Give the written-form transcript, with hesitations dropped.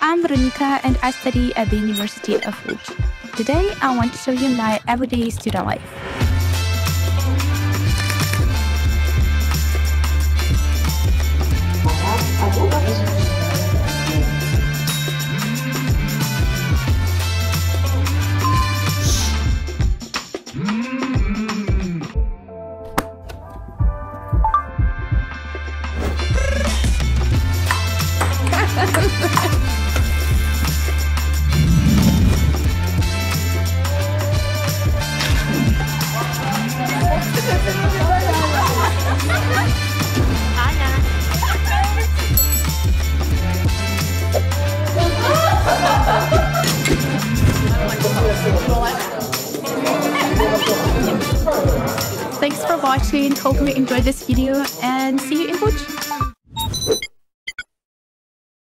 I'm Veronica and I study at the University of Lodz. Today I want to show you my everyday student life. Thanks for watching, hope you enjoyed this video and see you in Lodz.